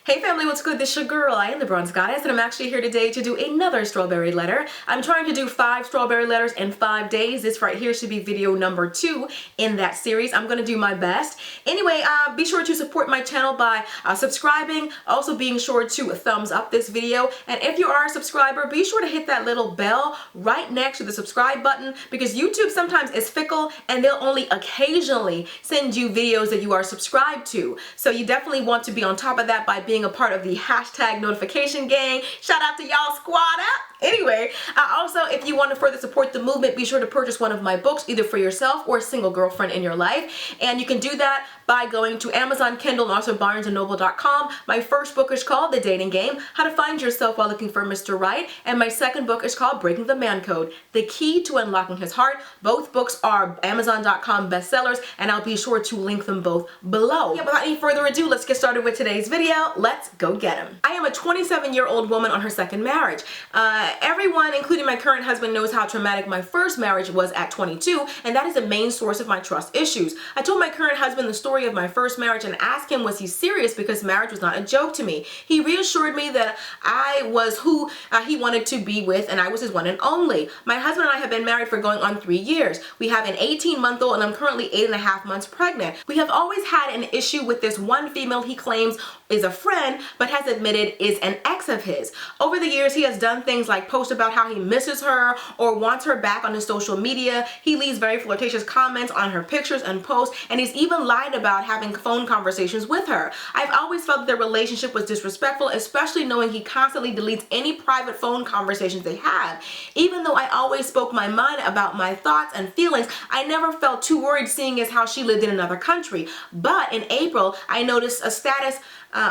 Hey family, what's good? This is your girl, I am the Bronze Goddess, and I'm actually here today to do another strawberry letter. I'm trying to do 5 strawberry letters in 5 days. This right here should be video number 2 in that series. I'm going to do my best. Anyway, be sure to support my channel by subscribing, also being sure to thumbs up this video. And if you are a subscriber, be sure to hit that little bell right next to the subscribe button, because YouTube sometimes is fickle and they'll only occasionally send you videos that you are subscribed to. So you definitely want to be on top of that by being a part of the hashtag notification gang. Shout out to y'all, squad up. Anyway, also, if you want to further support the movement, be sure to purchase one of my books, either for yourself or a single girlfriend in your life. And you can do that by going to Amazon, Kindle, and also BarnesandNoble.com. My first book is called The Dating Game, How to Find Yourself While Looking for Mr. Right. And my second book is called Breaking the Man Code, The Key to Unlocking His Heart. Both books are Amazon.com bestsellers, and I'll be sure to link them both below. Yeah, without any further ado, let's get started with today's video. Let's go get him. I am a 27-year-old woman on her second marriage. Everyone, including my current husband, knows how traumatic my first marriage was at 22, and that is the main source of my trust issues. I told my current husband the story of my first marriage and asked him was he serious, because marriage was not a joke to me. He reassured me that I was who he wanted to be with, and I was his one and only. My husband and I have been married for going on 3 years. We have an 18-month-old, and I'm currently 8.5 months pregnant. We have always had an issue with this one female he claims is a friend, but has admitted is an ex of his. Over the years, he has done things like post about how he misses her or wants her back on his social media. He leaves very flirtatious comments on her pictures and posts, and he's even lied about having phone conversations with her. I've always felt that their relationship was disrespectful, especially knowing he constantly deletes any private phone conversations they have. Even though I always spoke my mind about my thoughts and feelings, I never felt too worried, seeing as how she lived in another country. But in April, I noticed a status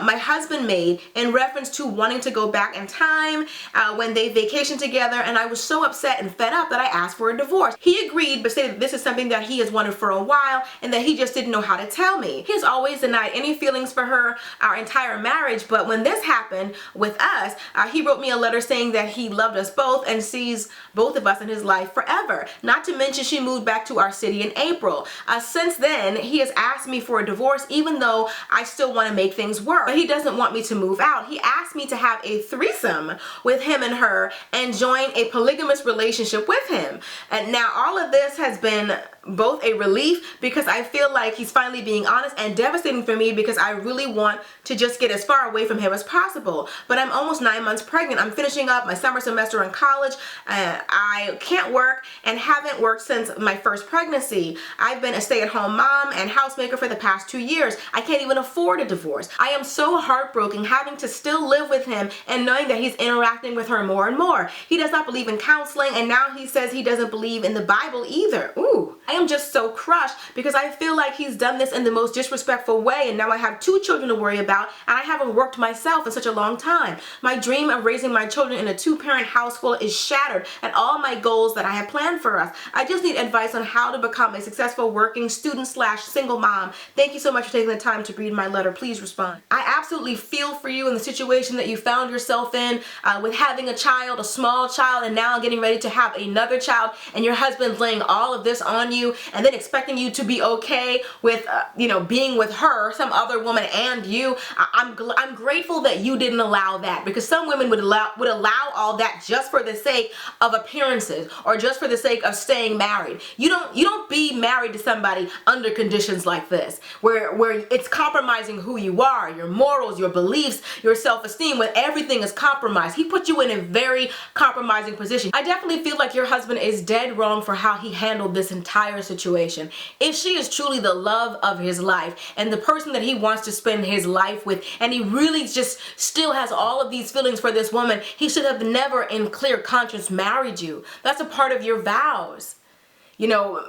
my husband made in reference to wanting to go back in time when they vacationed together, and I was so upset and fed up that I asked for a divorce. He agreed, but stated that this is something that he has wanted for a while and that he just didn't know how to tell me. He has always denied any feelings for her our entire marriage, but when this happened with us, he wrote me a letter saying that he loved us both and sees both of us in his life forever. Not to mention, she moved back to our city in April. Since then, he has asked me for a divorce, even though I still want to make things work. But he doesn't want me to move out. He asked me to have a threesome with him and her and join a polygamous relationship with him. And now all of this has been both a relief, because I feel like he's finally being honest, and devastating for me, because I really want to just get as far away from him as possible. But I'm almost 9 months pregnant. I'm finishing up my summer semester in college. I can't work and haven't worked since my first pregnancy. I've been a stay-at-home mom and housemaker for the past 2 years. I can't even afford a divorce. I am so heartbroken having to still live with him and knowing that he's interacting with her more and more. He does not believe in counseling, and now he says he doesn't believe in the Bible either. Ooh. I am just so crushed, because I feel like he's done this in the most disrespectful way, and now I have 2 children to worry about, and I haven't worked myself in such a long time. My dream of raising my children in a 2-parent household is shattered, and all my goals that I have planned for us. I just need advice on how to become a successful working student/single mom. Thank you so much for taking the time to read my letter. Please respond. I absolutely feel for you in the situation that you found yourself in, with having a child, a small child, and now getting ready to have another child, and your husband laying all of this on you, and then expecting you to be okay with being with her, some other woman, and you. I'm grateful that you didn't allow that, because some women would allow all that just for the sake of appearances, or just for the sake of staying married. You don't be married to somebody under conditions like this, where it's compromising who you are, your morals, your beliefs, your self-esteem, when everything is compromised. He put you in a very compromising position. I definitely feel like your husband is dead wrong for how he handled this entire situation. If she is truly the love of his life and the person that he wants to spend his life with, and he really just still has all of these feelings for this woman, he should have never in clear conscience married you. That's a part of your vows.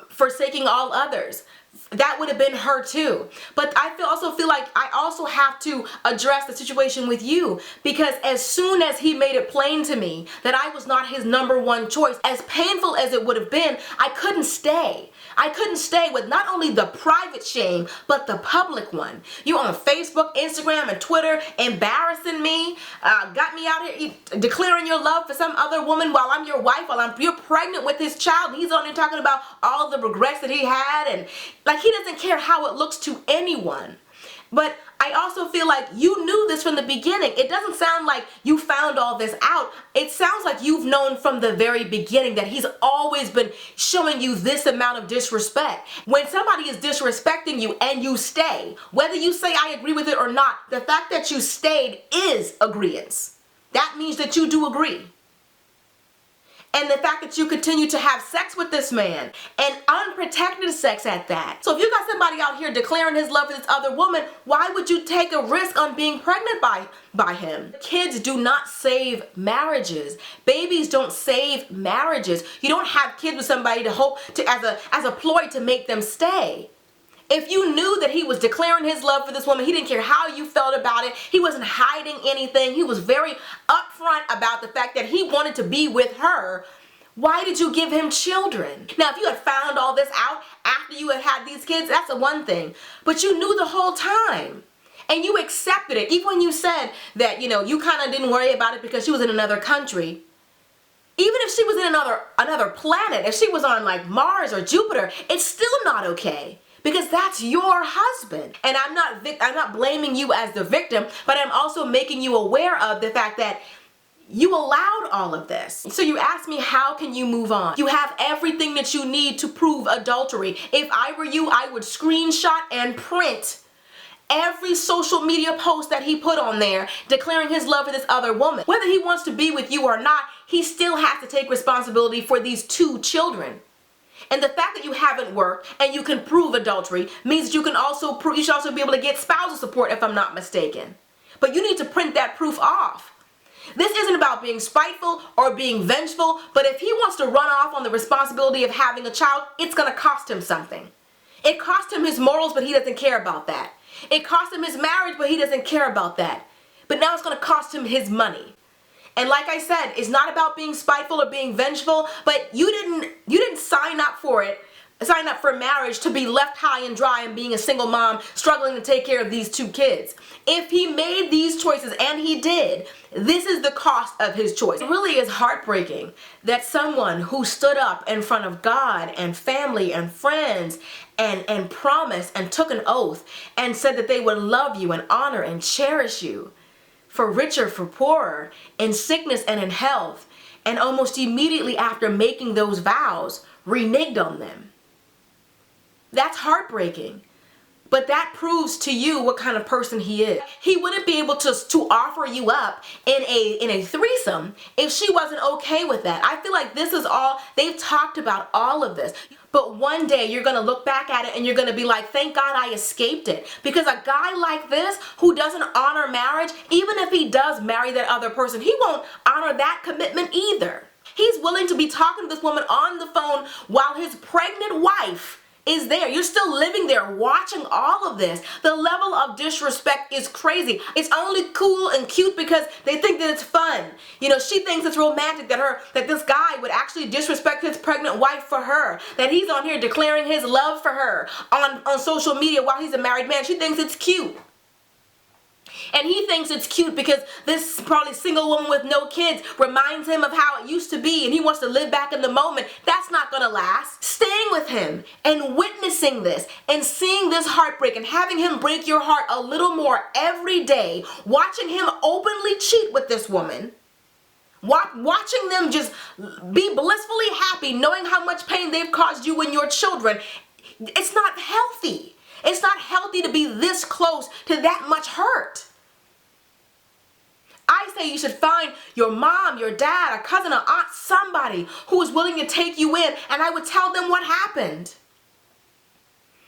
Forsaking all others. That would have been her too. But I also feel like I also have to address the situation with you, because as soon as he made it plain to me that I was not his #1 choice, as painful as it would have been, I couldn't stay. I couldn't stay with not only the private shame, but the public one. You on Facebook, Instagram, and Twitter embarrassing me, got me out here declaring your love for some other woman while I'm your wife, while you're pregnant with his child. He's on there talking about all the regrets that he had, and like he doesn't care how it looks to anyone. But I also feel like you knew this from the beginning. It doesn't sound like you found all this out. It sounds like you've known from the very beginning that he's always been showing you this amount of disrespect. When somebody is disrespecting you and you stay, whether you say I agree with it or not, the fact that you stayed is agreeance. That means that you do agree. And the fact that you continue to have sex with this man, and unprotected sex at that. So if you got somebody out here declaring his love for this other woman, why would you take a risk on being pregnant by him? Kids do not save marriages. Babies don't save marriages. You don't have kids with somebody to hope to as a ploy to make them stay. If you knew that he was declaring his love for this woman, he didn't care how you felt about it. He wasn't hiding anything. He was very upfront about the fact that he wanted to be with her. Why did you give him children? Now, if you had found all this out after you had had these kids, that's the one thing. But you knew the whole time. And you accepted it. Even when you said that, you kind of didn't worry about it because she was in another country. Even if she was in another planet, if she was on like Mars or Jupiter, it's still not okay. Because that's your husband. And I'm not blaming you as the victim, but I'm also making you aware of the fact that you allowed all of this. So you ask me, how can you move on? You have everything that you need to prove adultery. If I were you, I would screenshot and print every social media post that he put on there declaring his love for this other woman. Whether he wants to be with you or not, he still has to take responsibility for these 2 children. And the fact that you haven't worked and you can prove adultery means that you should also be able to get spousal support, if I'm not mistaken. But you need to print that proof off. This isn't about being spiteful or being vengeful, but if he wants to run off on the responsibility of having a child, it's going to cost him something. It cost him his morals, but he doesn't care about that. It cost him his marriage, but he doesn't care about that. But now it's going to cost him his money. And like I said, it's not about being spiteful or being vengeful, but you didn't sign up for it, sign up for marriage to be left high and dry and being a single mom struggling to take care of these 2 kids. If he made these choices, and he did, this is the cost of his choice. It really is heartbreaking that someone who stood up in front of God and family and friends and promised and took an oath and said that they would love you and honor and cherish you, for richer, for poorer, in sickness and in health, and almost immediately after making those vows, reneged on them. That's heartbreaking. But that proves to you what kind of person he is. He wouldn't be able to offer you up in a threesome if she wasn't okay with that. I feel like this is all, they've talked about all of this. But one day you're going to look back at it and you're going to be like, thank God I escaped it. Because a guy like this who doesn't honor marriage, even if he does marry that other person, he won't honor that commitment either. He's willing to be talking to this woman on the phone while his pregnant wife is there. You're still living there watching all of this. The level of disrespect is crazy. It's only cool and cute because they think that it's fun. She thinks it's romantic that this guy would actually disrespect his pregnant wife for her. That he's on here declaring his love for her on social media while he's a married man. She thinks it's cute. And he thinks it's cute because this probably single woman with no kids reminds him of how it used to be and he wants to live back in the moment. That's not going to last. Staying with him and witnessing this and seeing this heartbreak and having him break your heart a little more every day, watching him openly cheat with this woman, watching them just be blissfully happy, knowing how much pain they've caused you and your children, it's not healthy. It's not healthy to be this close to that much hurt. I say you should find your mom, your dad, a cousin, an aunt, somebody who is willing to take you in, and I would tell them what happened.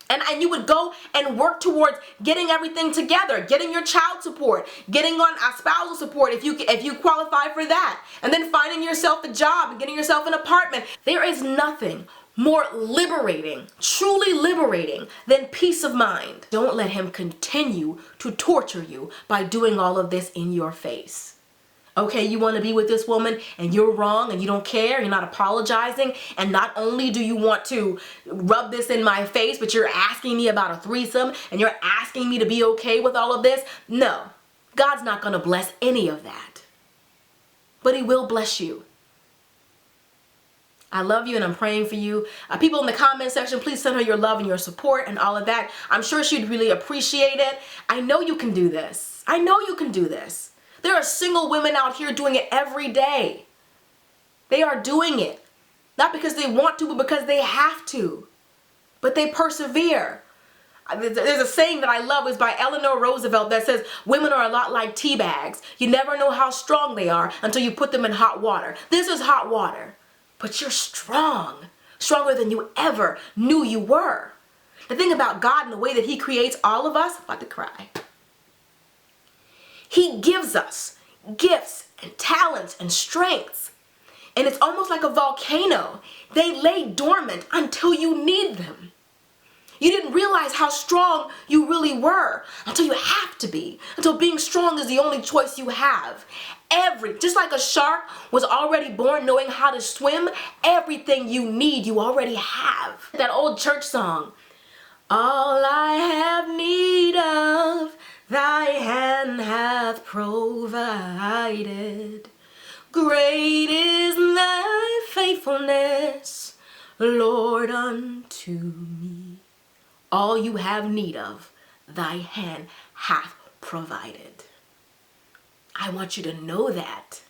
And you would go and work towards getting everything together, getting your child support, getting on spousal support if you qualify for that, and then finding yourself a job and getting yourself an apartment. There is nothing more liberating, truly liberating, than peace of mind. Don't let him continue to torture you by doing all of this in your face. Okay, you want to be with this woman and you're wrong and you don't care, you're not apologizing, and not only do you want to rub this in my face, but you're asking me about a threesome and you're asking me to be okay with all of this. No, God's not going to bless any of that. But he will bless you. I love you and I'm praying for you. People in the comment section, please send her your love and your support and all of that. I'm sure she'd really appreciate it. I know you can do this. I know you can do this. There are single women out here doing it every day. They are doing it. Not because they want to, but because they have to. But they persevere. There's a saying that I love, it's by Eleanor Roosevelt, that says women are a lot like tea bags. You never know how strong they are until you put them in hot water. This is hot water. But you're strong. Stronger than you ever knew you were. The thing about God and the way that He creates all of us, I'm about to cry. He gives us gifts and talents and strengths. And it's almost like a volcano. They lay dormant until you need them. You didn't realize how strong you really were until you have to be. Until being strong is the only choice you have. Just like a shark was already born knowing how to swim, everything you need you already have. That old church song. All I have need of, thy hand hath provided. Great is thy faithfulness, Lord, unto me. All you have need of, thy hand hath provided. I want you to know that.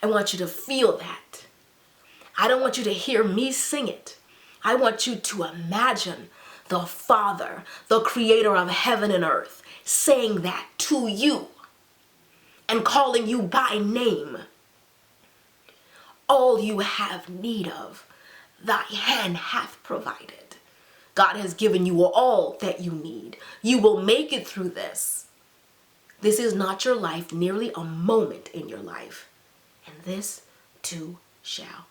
I want you to feel that. I don't want you to hear me sing it. I want you to imagine the Father, the creator of heaven and earth, saying that to you and calling you by name. All you have need of, thy hand hath provided. God has given you all that you need. You will make it through this. This is not your life, merely a moment in your life. And this too shall